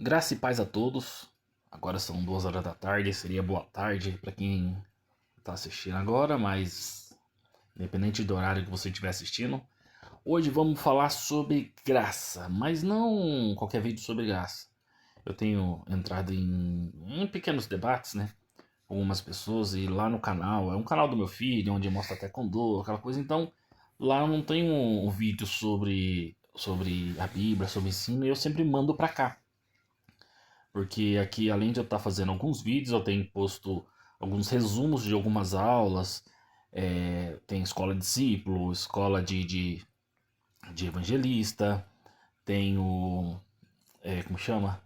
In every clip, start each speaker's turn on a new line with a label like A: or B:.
A: Graça e paz a todos. Agora são 2 horas da tarde, seria boa tarde para quem está assistindo agora, mas independente do horário que você estiver assistindo, hoje vamos falar sobre graça, mas não qualquer vídeo sobre graça. Eu tenho entrado em pequenos debates, né, com algumas pessoas e lá no canal, é um canal do meu filho, onde mostra taekwondo, aquela coisa, então lá eu não tenho um vídeo sobre a Bíblia, sobre ensino, e eu sempre mando para cá. Porque aqui, além de eu estar fazendo alguns vídeos, eu tenho posto alguns resumos de algumas aulas. Tem escola discípulo, escola de evangelista, tenho, como chama?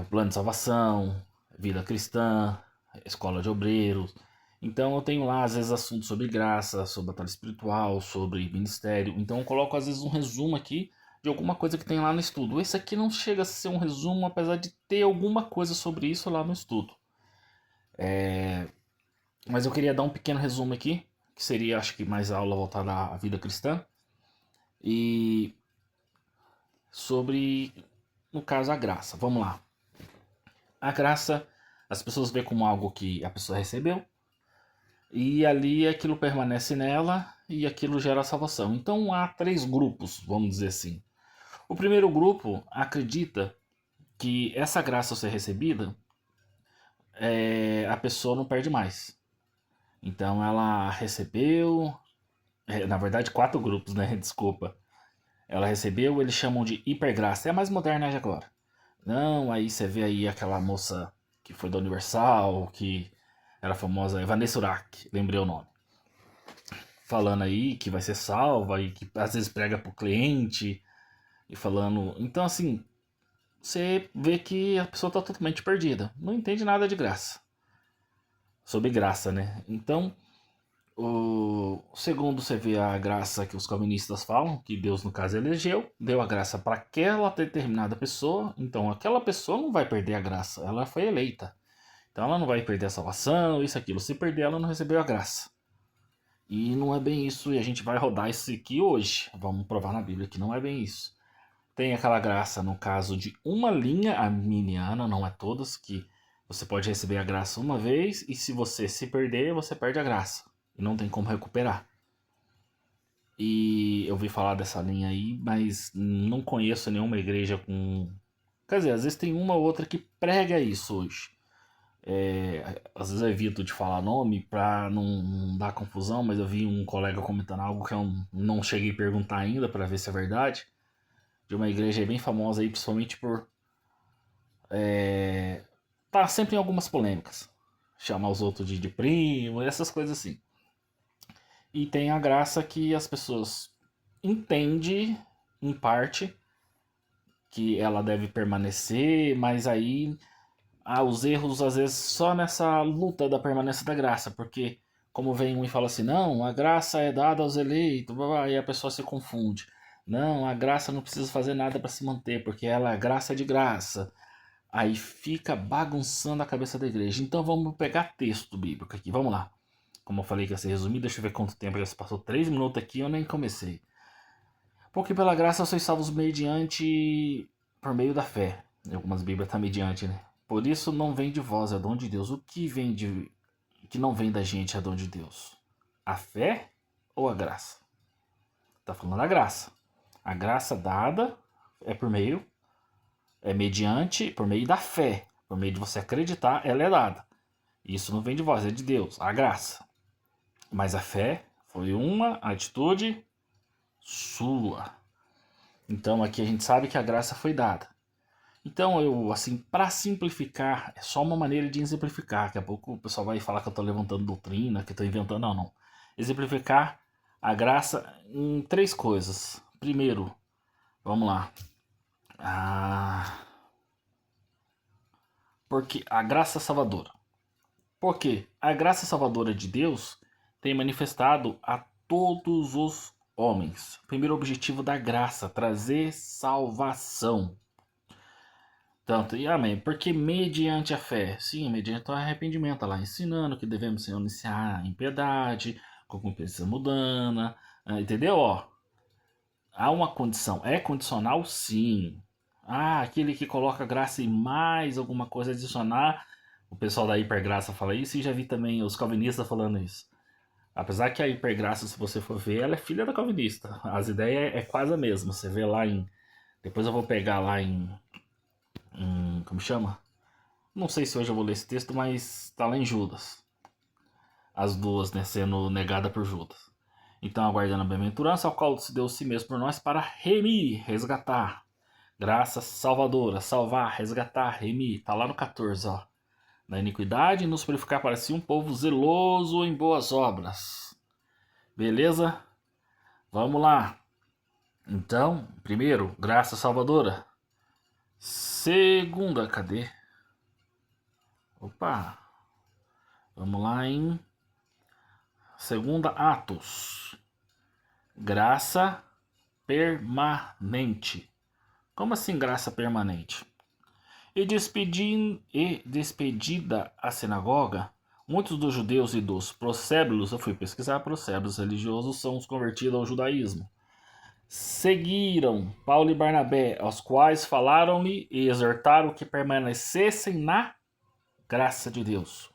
A: O plano de salvação, vida cristã, escola de obreiros. Então eu tenho lá, às vezes, assuntos sobre graça, sobre batalha espiritual, sobre ministério. Então eu coloco, às vezes, um resumo aqui de alguma coisa que tem lá no estudo. Esse aqui não chega a ser um resumo, apesar de ter alguma coisa sobre isso lá no estudo. Mas eu queria dar um pequeno resumo aqui, que seria, acho que, mais aula voltada à vida cristã. E sobre, no caso, a graça. Vamos lá. A graça, as pessoas veem como algo que a pessoa recebeu, e ali aquilo permanece nela e aquilo gera salvação. Então há 3 grupos, vamos dizer assim. O primeiro grupo acredita que essa graça ao ser recebida, a pessoa não perde mais. Então ela recebeu, na verdade 4 grupos, né? Desculpa. Ela recebeu, eles chamam de hipergraça. É a mais moderna de agora. Não, aí você vê aí aquela moça que foi da Universal, que era famosa, Vanessa Urach, lembrei o nome. Falando aí que vai ser salva e que às vezes prega pro cliente e falando. Então, assim, você vê que a pessoa tá totalmente perdida. Não entende nada de graça. Sobre graça, né? Então, o segundo, você vê a graça que os calvinistas falam, que Deus, no caso, elegeu, deu a graça para aquela determinada pessoa. Então, aquela pessoa não vai perder a graça, ela foi eleita. Então, ela não vai perder a salvação, isso, aquilo. Se perder, ela não recebeu a graça. E não é bem isso, e a gente vai rodar isso aqui hoje. Vamos provar na Bíblia que não é bem isso. Tem aquela graça no caso de uma linha arminiana, não é todas, que você pode receber a graça uma vez e se você se perder, você perde a graça. E não tem como recuperar. E eu ouvi falar dessa linha aí, mas não conheço nenhuma igreja com. Quer dizer, às vezes tem uma ou outra que prega isso hoje. Às vezes eu evito de falar nome pra não dar confusão, mas eu vi um colega comentando algo que eu não cheguei a perguntar ainda pra ver se é verdade. De uma igreja bem famosa aí, principalmente por tá sempre em algumas polêmicas. Chamar os outros de primo, essas coisas assim. E tem a graça que as pessoas entendem, em parte, que ela deve permanecer, mas aí há os erros, às vezes, só nessa luta da permanência da graça, porque como vem um e fala assim, não, a graça é dada aos eleitos, blá, blá, e a pessoa se confunde. Não, a graça não precisa fazer nada para se manter, porque ela, a graça é de graça. Aí fica bagunçando a cabeça da igreja. Então vamos pegar texto bíblico aqui, vamos lá. Como eu falei que ia ser resumido, deixa eu ver quanto tempo já se passou. 3 minutos aqui, eu nem comecei. Porque pela graça sois salvos mediante, por meio da fé. Em algumas bíblias tá mediante, né? Por isso não vem de vós, é dom de Deus. O que vem de, que não vem da gente é dom de Deus? A fé ou a graça? Tá falando a graça. A graça dada é por meio, é mediante, por meio da fé. Por meio de você acreditar, ela é dada. Isso não vem de vós, é de Deus, a graça. Mas a fé foi uma atitude sua. Então aqui a gente sabe que a graça foi dada. Então eu, assim, para simplificar, é só uma maneira de exemplificar. Daqui a pouco o pessoal vai falar que eu estou levantando doutrina, que eu estou inventando. Não, não. Exemplificar a graça em 3 coisas. Primeiro, vamos lá. Porque a graça salvadora. Porque a graça salvadora de Deus tem manifestado a todos os homens. Primeiro objetivo da graça, trazer salvação. Tanto, e amém, porque mediante a fé, sim, mediante o arrependimento, lá ensinando que devemos se iniciar em piedade, com compensa mudana, entendeu? Ó, há uma condição, é condicional sim, Ah, aquele que coloca graça e mais alguma coisa adicionar. O pessoal da hipergraça fala isso e já vi também os calvinistas falando isso. Apesar que a hipergraça, se você for ver, ela é filha da calvinista. As ideias é quase a mesma. Você vê lá em... Depois eu vou pegar lá como chama? Não sei se hoje eu vou ler esse texto, mas tá lá em Judas. As duas, né, sendo negada por Judas. Então, aguardando a bem-aventurança, ao qual se deu si mesmo por nós para remir, resgatar. Graça salvadora, salvar, resgatar, remir. Tá lá no 14, ó. Da iniquidade e nos purificar para si um povo zeloso em boas obras. Beleza? Vamos lá. Então, primeiro, graça salvadora. Segunda, cadê? Opa. Vamos lá em segunda Atos. Graça permanente. Como assim graça permanente? E despedida a sinagoga, muitos dos judeus e dos prosébulos, eu fui pesquisar, prosébulos religiosos são os convertidos ao judaísmo, seguiram Paulo e Barnabé, aos quais falaram-lhe e exortaram que permanecessem na graça de Deus.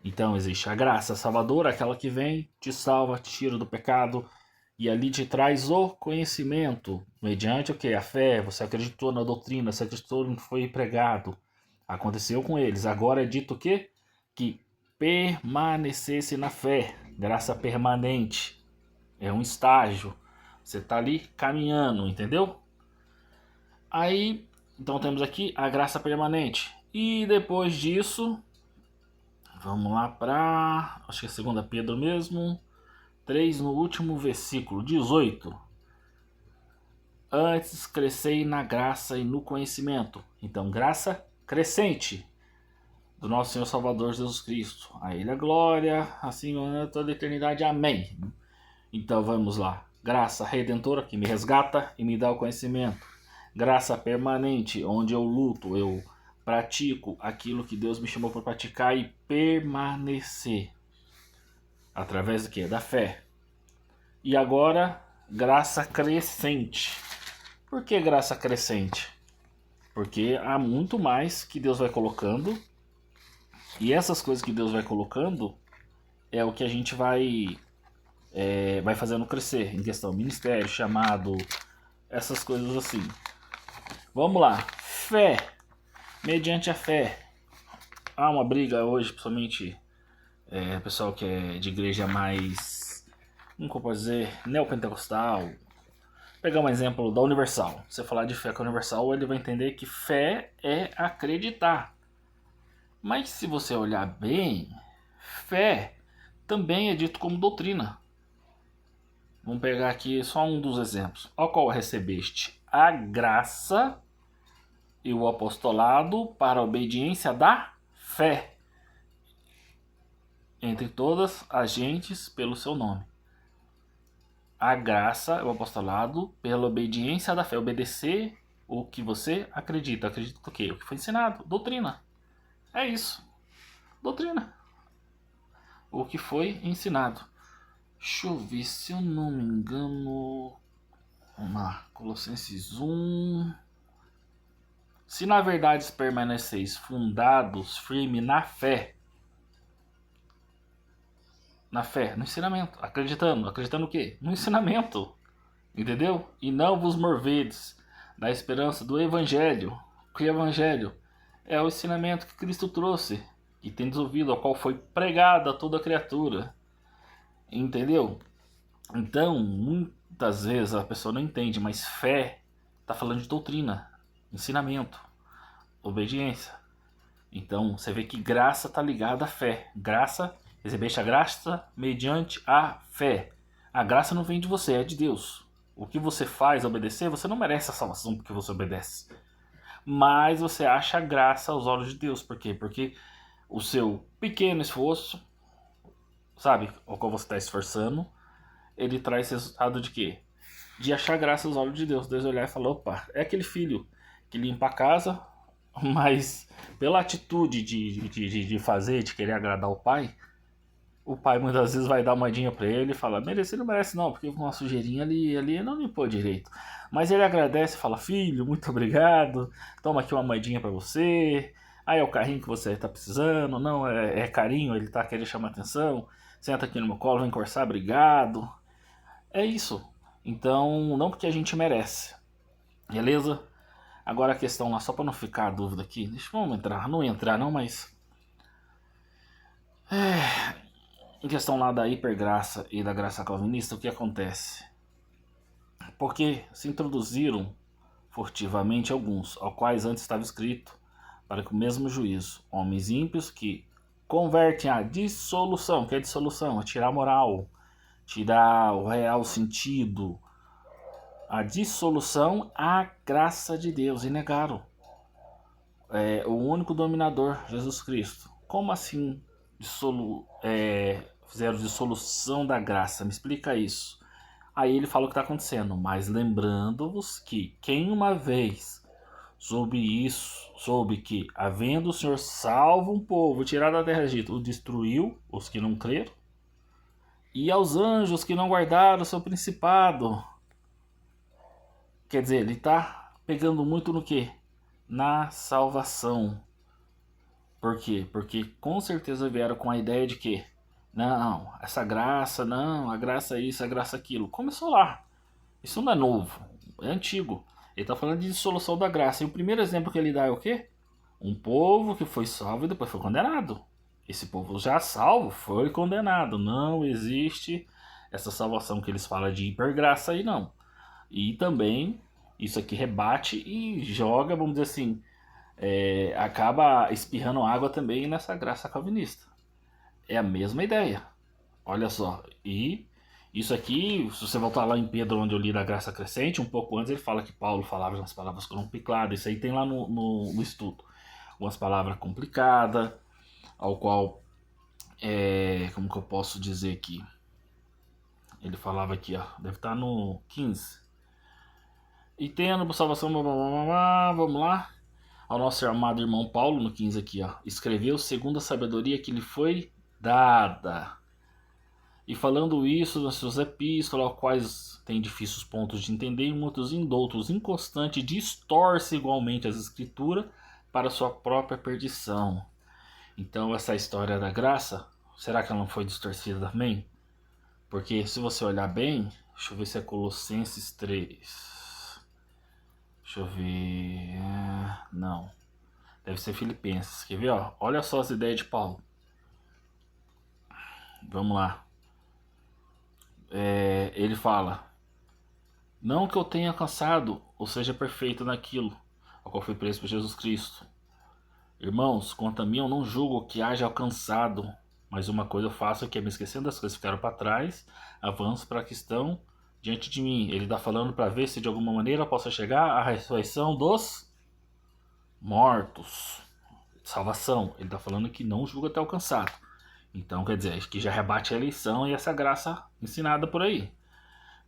A: Então existe a graça salvadora, aquela que vem, te salva, te tira do pecado, e ali te traz o conhecimento, mediante o que? A fé, você acreditou na doutrina, você acreditou no que foi pregado. Aconteceu com eles. Agora é dito o quê? Que permanecesse na fé. Graça permanente. É um estágio. Você está ali caminhando, entendeu? Aí, então temos aqui a graça permanente. E depois disso, vamos lá para, acho que é 2 Pedro mesmo, 3 no último versículo, 18. Antes crescei na graça e no conhecimento. Então, graça crescente do nosso Senhor Salvador Jesus Cristo. A Ele a glória, assim toda a eternidade. Amém. Então, vamos lá. Graça redentora que me resgata e me dá o conhecimento. Graça permanente, onde eu luto, eu pratico aquilo que Deus me chamou para praticar e permanecer. Através do quê? Da fé. E agora, graça crescente. Por que graça crescente? Porque há muito mais que Deus vai colocando. E essas coisas que Deus vai colocando é o que a gente vai fazendo crescer. Em questão ministério, chamado, essas coisas assim. Vamos lá. Fé. Mediante a fé. Há uma briga hoje, principalmente pessoal que é de igreja mais, como eu posso dizer, neopentecostal. Pegar um exemplo da Universal. Você falar de fé com a Universal, ele vai entender que fé é acreditar. Mas se você olhar bem, fé também é dito como doutrina. Vamos pegar aqui só um dos exemplos. Ao qual recebeste a graça e o apostolado para a obediência da fé entre todas as gentes pelo seu nome. A graça, o apostolado, pela obediência da fé. Obedecer o que você acredita. Acredita o quê? O que foi ensinado. Doutrina. É isso. Doutrina. O que foi ensinado. Deixa eu ver se eu não me engano. Vamos lá. Colossenses 1. Se na verdade permaneceis fundados, firme na fé. Na fé, no ensinamento. Acreditando. Acreditando o quê? No ensinamento. Entendeu? E não vos morvedes da esperança do Evangelho. Que Evangelho é o ensinamento que Cristo trouxe, que tendes ouvido, ao qual foi pregado a toda criatura. Entendeu? Então, muitas vezes a pessoa não entende, mas fé está falando de doutrina, ensinamento, obediência. Então, você vê que graça está ligada à fé. Graça, recebeste a graça mediante a fé. A graça não vem de você, é de Deus. O que você faz, obedecer, você não merece a salvação porque você obedece. Mas você acha graça aos olhos de Deus. Por quê? Porque o seu pequeno esforço, sabe, o qual você está esforçando, ele traz resultado de quê? De achar graça aos olhos de Deus. Deus olhar e falar, opa, é aquele filho que limpa a casa, mas pela atitude de fazer, de querer agradar o pai, o pai muitas vezes vai dar uma moedinha pra ele e fala, merece, não merece não, porque com uma sujeirinha ali não limpou direito. Mas ele agradece e fala, filho, muito obrigado, toma aqui uma moedinha pra você. Aí é o carrinho que você tá precisando, não, é carinho, ele tá querendo chamar atenção. Senta aqui no meu colo, vem conversar, obrigado. É isso. Então, não porque a gente merece. Beleza? Agora a questão lá, só pra não ficar a dúvida aqui, vamos entrar, não entrar não, mas... Em questão lá da hipergraça e da graça calvinista, o que acontece? Porque se introduziram furtivamente alguns, ao quais antes estava escrito, para que o mesmo juízo, homens ímpios que convertem a dissolução, que é dissolução, é tirar a moral, tirar o real sentido, a dissolução, a graça de Deus, e negaram o único dominador, Jesus Cristo. Como assim fizeram dissolução da graça? Me explica isso. Aí ele fala o que está acontecendo, mas lembrando-vos que quem uma vez soube que, havendo o Senhor salvo um povo, tirado da terra do Egito, o destruiu, os que não creram, e aos anjos que não guardaram o seu principado. Quer dizer, ele está pegando muito no quê? Na salvação. Por quê? Porque com certeza vieram com a ideia de que não, essa graça, não, a graça é isso, a graça é aquilo. Começou lá. Isso não é novo, é antigo. Ele está falando de dissolução da graça. E o primeiro exemplo que ele dá é o quê? Um povo que foi salvo e depois foi condenado. Esse povo já salvo foi condenado. Não existe essa salvação que eles falam de hipergraça aí, não. E também isso aqui rebate e joga, vamos dizer assim, acaba espirrando água também nessa graça calvinista. É a mesma ideia. Olha só. E isso aqui, se você voltar lá em Pedro, onde eu li da graça crescente, um pouco antes ele fala que Paulo falava umas palavras complicadas. Isso aí tem lá no estudo. Umas palavras complicadas, ao qual, como que eu posso dizer aqui? Ele falava aqui, ó, deve estar no 15. E tendo por salvação, vamos lá. Ao nosso amado irmão Paulo, no 15 aqui, ó, escreveu segundo a sabedoria que lhe foi dada. E falando isso nas suas epístolas, aos quais tem difíceis pontos de entender, e muitos indoutos, inconstante, distorce igualmente as escrituras para sua própria perdição. Então essa história da graça, será que ela não foi distorcida também? Porque se você olhar bem, deixa eu ver se é Colossenses 3. Deixa eu ver... Não. Deve ser Filipenses. Quer ver? Ó? Olha só as ideias de Paulo. Vamos lá. Ele fala: não que eu tenha alcançado, ou seja, perfeito naquilo ao qual fui preso por Jesus Cristo. Irmãos, quanto a mim, eu não julgo que haja alcançado, mas uma coisa eu faço, que é me esquecendo das coisas que ficaram para trás, avanço para a que estão diante de mim. Ele está falando para ver se de alguma maneira eu possa chegar à ressurreição dos mortos. Salvação. Ele está falando que não julga até alcançado. Então, quer dizer, que já rebate a eleição e essa graça ensinada por aí.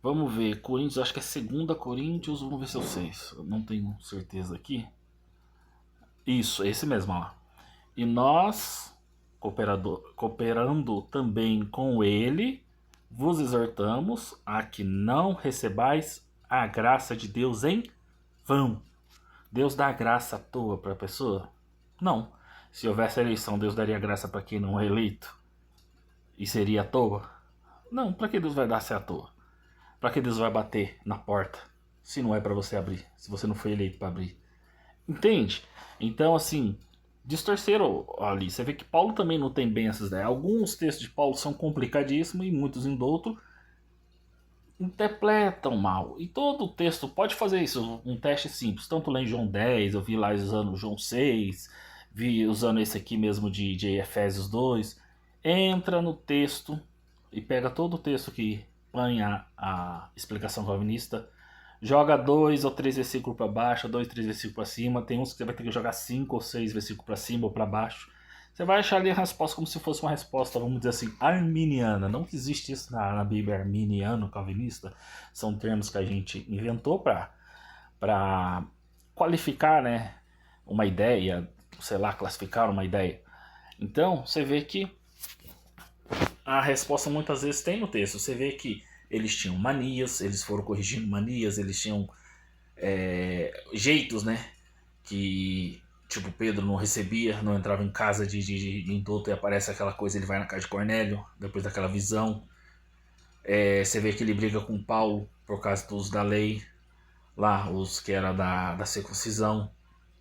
A: Vamos ver, Coríntios, acho que é 2 Coríntios, vamos ver se eu sei. Eu não tenho certeza aqui. Isso, esse mesmo lá. E nós, cooperando também com ele, vos exortamos a que não recebais a graça de Deus em vão. Deus dá graça à toa para a pessoa? Não. Se houvesse eleição, Deus daria graça para quem não é eleito? E seria à toa? Não, para que Deus vai dar se à toa? Para que Deus vai bater na porta se não é para você abrir? Se você não foi eleito para abrir? Entende? Então, assim, distorceram ali. Você vê que Paulo também não tem bem essas ideias. Alguns textos de Paulo são complicadíssimos e muitos indoutos interpretam mal. E todo texto pode fazer isso, um teste simples. Tanto lá em João 10, eu vi lá usando João 6, vi usando esse aqui mesmo de Efésios 2. Entra no texto e pega todo o texto que põe a explicação calvinista, joga 2 ou 3 versículos para baixo, 2, 3 versículos para cima. Tem uns que você vai ter que jogar 5 ou 6 versículos para cima ou para baixo. Você vai achar ali a resposta como se fosse uma resposta, vamos dizer assim, arminiana. Não que existe isso na Bíblia, arminiano, calvinista. São termos que a gente inventou para qualificar, né, uma ideia, sei lá, classificar uma ideia. Então, você vê que a resposta muitas vezes tem no texto. Você vê que eles tinham manias, eles foram corrigindo manias, eles tinham jeitos, né? Que, tipo, Pedro não recebia, não entrava em casa de indulto e aparece aquela coisa, ele vai na casa de Cornélio, depois daquela visão. Você vê que ele briga com Paulo por causa dos da lei, lá, os que era da circuncisão,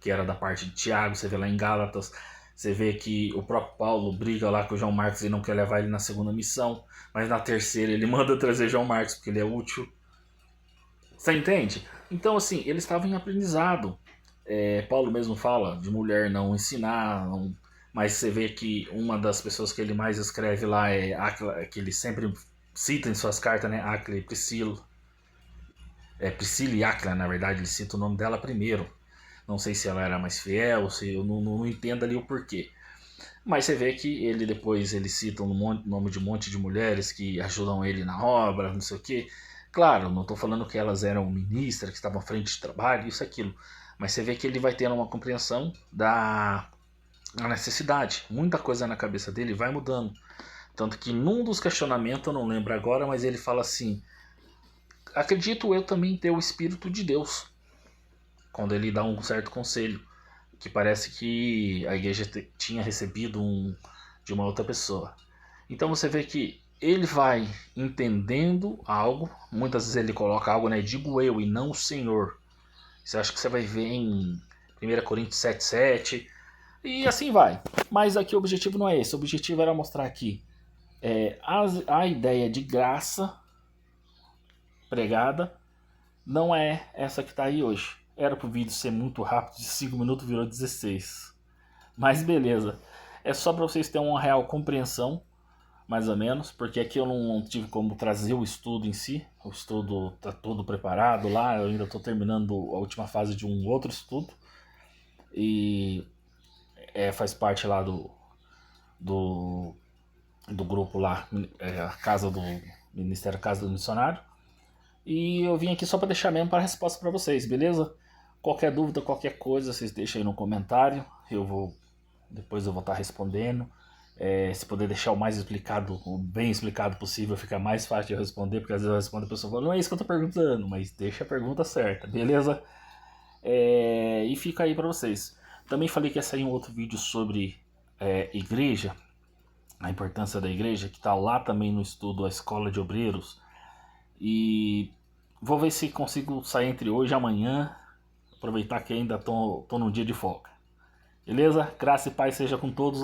A: que era da parte de Tiago, você vê lá em Gálatas. Você vê que o próprio Paulo briga lá com o João Marcos e não quer levar ele na segunda missão, mas na terceira ele manda trazer João Marcos porque ele é útil. Você entende? Então, assim, eles estavam em aprendizado. Paulo mesmo fala de mulher não ensinar, mas você vê que uma das pessoas que ele mais escreve lá é Áquila, que ele sempre cita em suas cartas, né? Áquila e Priscila. Priscila e Áquila, na verdade, ele cita o nome dela primeiro. Não sei se ela era mais fiel, se eu não entendo ali o porquê. Mas você vê que ele depois ele cita um nome de um monte de mulheres que ajudam ele na obra, não sei o quê. Claro, não estou falando que elas eram ministras, que estavam à frente de trabalho, isso, aquilo. Mas você vê que ele vai tendo uma compreensão da necessidade. Muita coisa na cabeça dele vai mudando. Tanto que num dos questionamentos, eu não lembro agora, mas ele fala assim: acredito eu também ter o Espírito de Deus. Quando ele dá um certo conselho, que parece que a igreja tinha recebido de uma outra pessoa. Então você vê que ele vai entendendo algo, muitas vezes ele coloca algo, né? Digo eu e não o Senhor. Você acha que você vai ver em 1 Coríntios 7,7 e assim vai. Mas aqui o objetivo não é esse. O objetivo era mostrar aqui a ideia de graça pregada não é essa que está aí hoje. Era pro vídeo ser muito rápido, de 5 minutos virou 16. Mas beleza. É só para vocês terem uma real compreensão, mais ou menos, porque aqui eu não tive como trazer o estudo em si. O estudo tá todo preparado lá, eu ainda estou terminando a última fase de um outro estudo. E faz parte lá do grupo lá, a casa do Ministério Casa do Missionário. E eu vim aqui só para deixar mesmo para a resposta para vocês, beleza? Qualquer dúvida, qualquer coisa, vocês deixam aí no comentário. Depois eu vou estar respondendo. Se puder deixar o mais explicado, o bem explicado possível, fica mais fácil de eu responder, porque às vezes eu respondo a pessoa fala, não é isso que eu tô perguntando, mas deixa a pergunta certa, beleza? E fica aí para vocês. Também falei que ia sair um outro vídeo sobre igreja, a importância da igreja, que está lá também no estudo A Escola de Obreiros. E vou ver se consigo sair entre hoje e amanhã. Aproveitar que ainda tô num dia de folga. Beleza? Graça e paz seja com todos.